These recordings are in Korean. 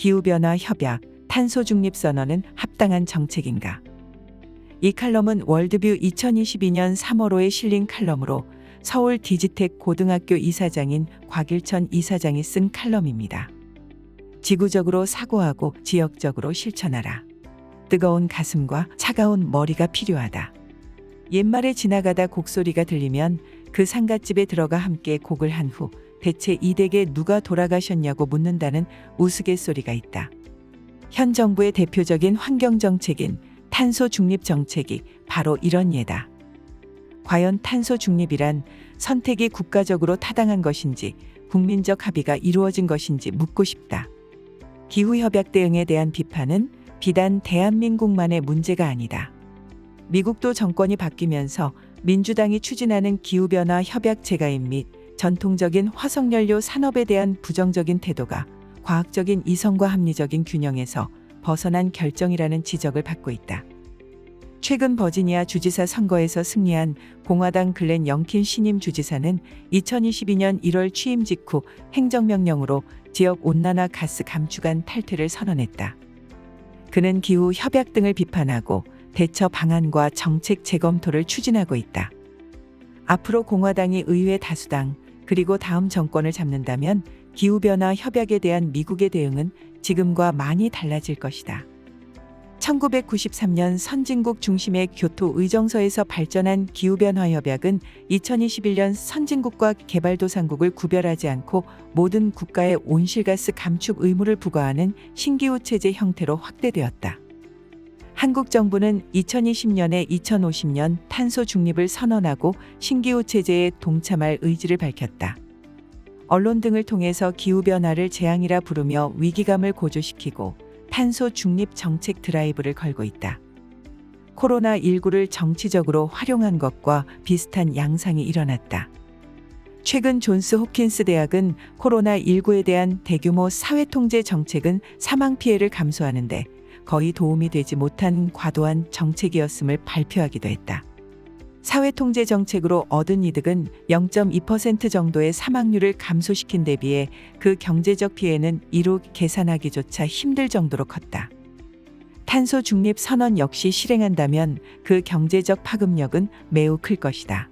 기후변화 협약, 탄소 중립 선언은 합당한 정책인가? 이 칼럼은 월드뷰 2022년 3월호에 실린 칼럼으로 서울 디지텍 고등학교 이사장인 곽일천 이사장이 쓴 칼럼입니다. 지구적으로 사고하고 지역적으로 실천하라. 뜨거운 가슴과 차가운 머리가 필요하다. 옛말에 지나가다 곡소리가 들리면 그 상갓집에 들어가 함께 곡을 한 후 대체 이 댁에 누가 돌아가셨냐고 묻는다는 우스갯소리가 있다. 현 정부의 대표적인 환경정책인 탄소 중립 정책이 바로 이런 예다. 과연 탄소 중립이란 선택이 국가적으로 타당한 것인지 국민적 합의가 이루어진 것인지 묻고 싶다. 기후협약 대응에 대한 비판은 비단 대한민국만의 문제가 아니다. 미국도 정권이 바뀌면서 민주당이 추진하는 기후변화 협약 재가입 및 전통적인 화석연료 산업에 대한 부정적인 태도가 과학적인 이성과 합리적인 균형에서 벗어난 결정이라는 지적을 받고 있다. 최근 버지니아 주지사 선거에서 승리한 공화당 글렌 영킨 신임 주지사는 2022년 1월 취임 직후 행정명령으로 지역 온난화 가스 감축안 탈퇴를 선언했다. 그는 기후 협약 등을 비판하고 대처 방안과 정책 재검토를 추진하고 있다. 앞으로 공화당이 의회 다수당 그리고 다음 정권을 잡는다면 기후변화 협약에 대한 미국의 대응은 지금과 많이 달라질 것이다. 1993년 선진국 중심의 교토 의정서에서 발전한 기후변화 협약은 2021년 선진국과 개발도상국을 구별하지 않고 모든 국가의 온실가스 감축 의무를 부과하는 신기후 체제 형태로 확대되었다. 한국 정부는 2020년에 2050년 탄소 중립을 선언하고 신기후 체제에 동참할 의지를 밝혔다. 언론 등을 통해서 기후변화를 재앙이라 부르며 위기감을 고조시키고 탄소 중립 정책 드라이브를 걸고 있다. 코로나19를 정치적으로 활용한 것과 비슷한 양상이 일어났다. 최근 존스 홉킨스 대학은 코로나19에 대한 대규모 사회통제 정책은 사망 피해를 감소하는 데 거의 도움이 되지 못한 과도한 정책이었음을 발표하기도 했다. 사회통제 정책으로 얻은 이득은 0.2% 정도의 사망률을 감소시킨 데 비해 그 경제적 피해는 이루 계산하기조차 힘들 정도로 컸다. 탄소 중립 선언 역시 실행한다면 그 경제적 파급력은 매우 클 것이다.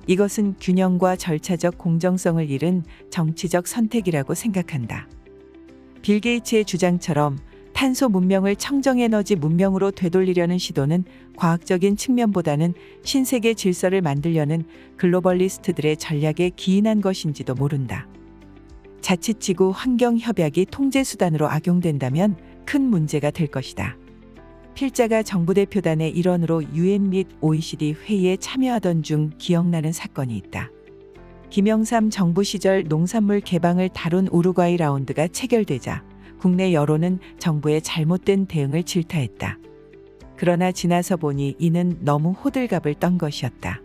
이것은 균형과 절차적 공정성을 잃은 정치적 선택이라고 생각한다. 빌 게이츠의 주장처럼 탄소 문명을 청정에너지 문명으로 되돌리려는 시도는 과학적인 측면보다는 신세계 질서를 만들려는 글로벌리스트들의 전략에 기인한 것인지도 모른다. 자칫 지구 환경 협약이 통제 수단으로 악용된다면 큰 문제가 될 것이다. 필자가 정부 대표단의 일원으로 UN 및 OECD 회의에 참여하던 중 기억나는 사건이 있다. 김영삼 정부 시절 농산물 개방을 다룬 우루과이 라운드가 체결되자 국내 여론은 정부의 잘못된 대응을 질타했다. 그러나 지나서 보니 이는 너무 호들갑을 떤 것이었다.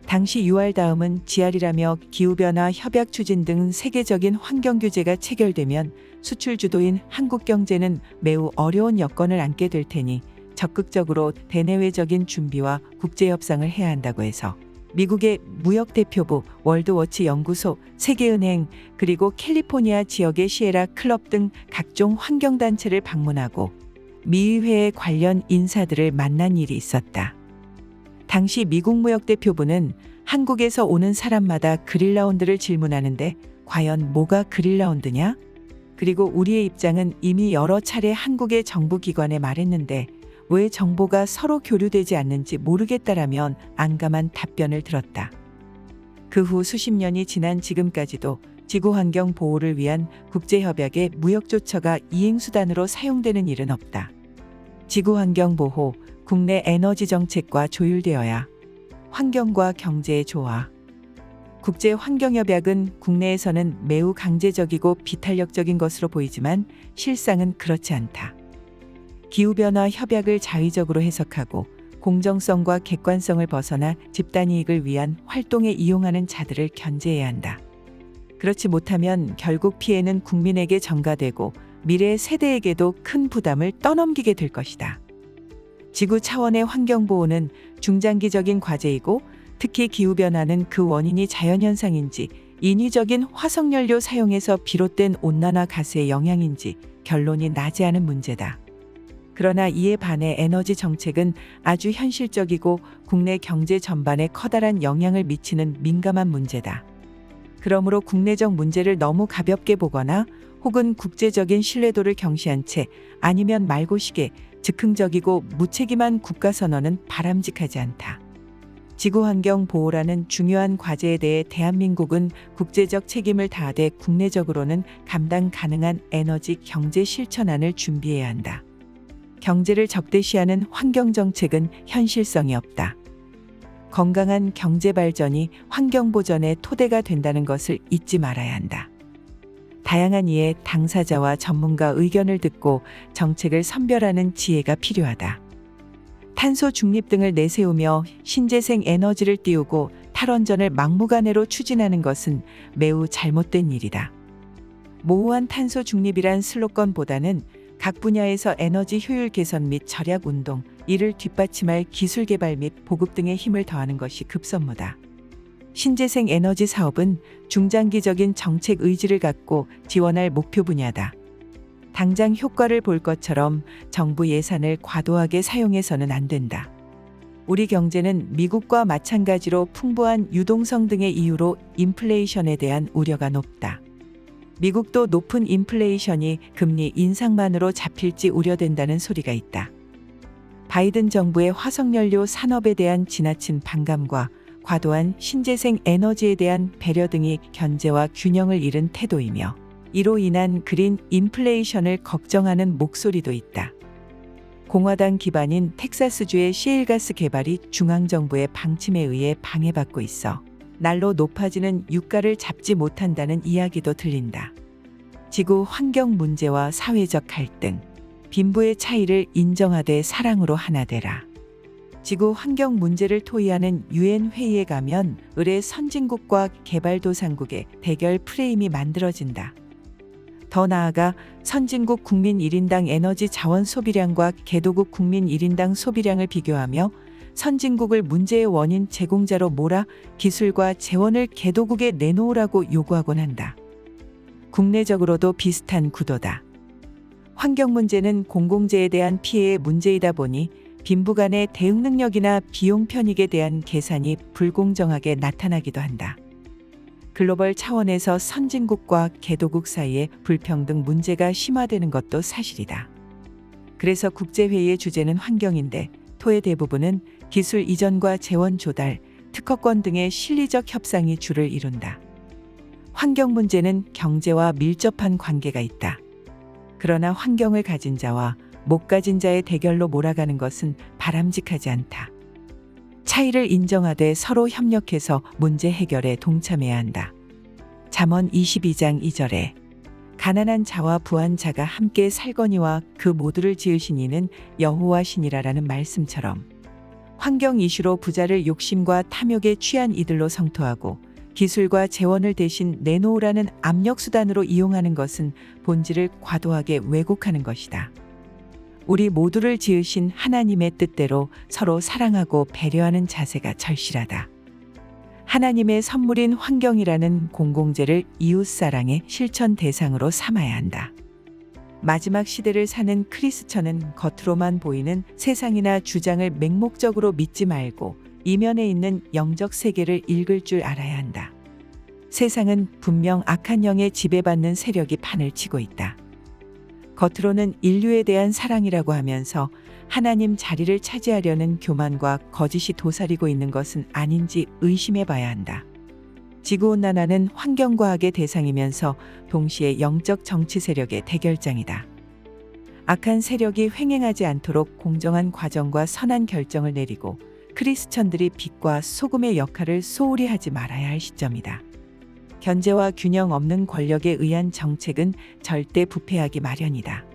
당시 6월 다음은 GR이라며 기후변화 협약 추진 등 세계적인 환경 규제가 체결되면 수출 주도인 한국 경제는 매우 어려운 여건을 안게 될 테니 적극적으로 대내외적인 준비와 국제협상을 해야 한다고 해서 미국의 무역대표부, 월드워치 연구소, 세계은행, 그리고 캘리포니아 지역의 시에라 클럽 등 각종 환경단체를 방문하고 미의회의 관련 인사들을 만난 일이 있었다. 당시 미국 무역대표부는 한국에서 오는 사람마다 그린라운드를 질문하는데 과연 뭐가 그린라운드냐? 그리고 우리의 입장은 이미 여러 차례 한국의 정부기관에 말했는데 왜 정보가 서로 교류되지 않는지 모르겠다라면 안감한 답변을 들었다. 그 후 수십 년이 지난 지금까지도 지구환경 보호를 위한 국제협약의 무역조처가 이행수단으로 사용되는 일은 없다. 지구환경 보호, 국내 에너지 정책과 조율되어야 환경과 경제의 조화. 국제환경협약은 국내에서는 매우 강제적이고 비탄력적인 것으로 보이지만 실상은 그렇지 않다. 기후변화 협약을 자의적으로 해석하고 공정성과 객관성을 벗어나 집단이익을 위한 활동에 이용하는 자들을 견제해야 한다. 그렇지 못하면 결국 피해는 국민에게 전가되고 미래 세대에게도 큰 부담을 떠넘기게 될 것이다. 지구 차원의 환경보호는 중장기적인 과제이고 특히 기후변화는 그 원인이 자연현상인지 인위적인 화석연료 사용에서 비롯된 온난화 가스의 영향인지 결론이 나지 않은 문제다. 그러나 이에 반해 에너지 정책은 아주 현실적이고 국내 경제 전반에 커다란 영향을 미치는 민감한 문제다. 그러므로 국내적 문제를 너무 가볍게 보거나 혹은 국제적인 신뢰도를 경시한 채 아니면 말고식의 즉흥적이고 무책임한 국가선언은 바람직하지 않다. 지구환경 보호라는 중요한 과제에 대해 대한민국은 국제적 책임을 다하되 국내적으로는 감당 가능한 에너지 경제 실천안을 준비해야 한다. 경제를 적대시하는 환경정책은 현실성이 없다. 건강한 경제 발전이 환경 보전의 토대가 된다는 것을 잊지 말아야 한다. 다양한 이의 당사자와 전문가 의견을 듣고 정책을 선별하는 지혜가 필요하다. 탄소 중립 등을 내세우며 신재생 에너지를 띄우고 탈원전을 막무가내로 추진하는 것은 매우 잘못된 일이다. 모호한 탄소 중립이란 슬로건보다는 각 분야에서 에너지 효율 개선 및 절약 운동, 이를 뒷받침할 기술 개발 및 보급 등의 힘을 더하는 것이 급선무다. 신재생 에너지 사업은 중장기적인 정책 의지를 갖고 지원할 목표 분야다. 당장 효과를 볼 것처럼 정부 예산을 과도하게 사용해서는 안 된다. 우리 경제는 미국과 마찬가지로 풍부한 유동성 등의 이유로 인플레이션에 대한 우려가 높다. 미국도 높은 인플레이션이 금리 인상만으로 잡힐지 우려된다는 소리가 있다. 바이든 정부의 화석연료 산업에 대한 지나친 반감과 과도한 신재생 에너지에 대한 배려 등이 견제와 균형을 잃은 태도이며 이로 인한 그린 인플레이션을 걱정하는 목소리도 있다. 공화당 기반인 텍사스주의 시일가스 개발이 중앙정부의 방침에 의해 방해받고 있어 날로 높아지는 유가를 잡지 못한다는 이야기도 들린다. 지구 환경 문제와 사회적 갈등, 빈부의 차이를 인정하되 사랑으로 하나 되라. 지구 환경 문제를 토의하는 유엔 회의에 가면 의례 선진국과 개발도상국의 대결 프레임이 만들어진다. 더 나아가 선진국 국민 1인당 에너지 자원 소비량과 개도국 국민 1인당 소비량을 비교하며 선진국을 문제의 원인 제공자로 몰아 기술과 재원을 개도국에 내놓으라고 요구하곤 한다. 국내적으로도 비슷한 구도다. 환경 문제는 공공재에 대한 피해의 문제이다 보니 빈부 간의 대응 능력이나 비용 편익에 대한 계산이 불공정하게 나타나기도 한다. 글로벌 차원에서 선진국과 개도국 사이에 불평등 문제가 심화되는 것도 사실이다. 그래서 국제회의의 주제는 환경인데 토의 대부분은 기술 이전과 재원 조달, 특허권 등의 실리적 협상이 주를 이룬다. 환경 문제는 경제와 밀접한 관계가 있다. 그러나 환경을 가진 자와 못 가진 자의 대결로 몰아가는 것은 바람직하지 않다. 차이를 인정하되 서로 협력해서 문제 해결에 동참해야 한다. 잠언 22장 2절에 가난한 자와 부한 자가 함께 살거니와 그 모두를 지으신 이는 여호와시니라라는 말씀처럼 환경 이슈로 부자를 욕심과 탐욕에 취한 이들로 성토하고 기술과 재원을 대신 내놓으라는 압력 수단으로 이용하는 것은 본질을 과도하게 왜곡하는 것이다. 우리 모두를 지으신 하나님의 뜻대로 서로 사랑하고 배려하는 자세가 절실하다. 하나님의 선물인 환경이라는 공공재를 이웃사랑의 실천 대상으로 삼아야 한다. 마지막 시대를 사는 크리스천은 겉으로만 보이는 세상이나 주장을 맹목적으로 믿지 말고 이면에 있는 영적 세계를 읽을 줄 알아야 한다. 세상은 분명 악한 영에 지배받는 세력이 판을 치고 있다. 겉으로는 인류에 대한 사랑이라고 하면서 하나님 자리를 차지하려는 교만과 거짓이 도사리고 있는 것은 아닌지 의심해 봐야 한다. 지구온난화는 환경과학의 대상이면서 동시에 영적 정치 세력의 대결장이다. 악한 세력이 횡행하지 않도록 공정한 과정과 선한 결정을 내리고 크리스천들이 빛과 소금의 역할을 소홀히 하지 말아야 할 시점이다. 견제와 균형 없는 권력에 의한 정책은 절대 부패하기 마련이다.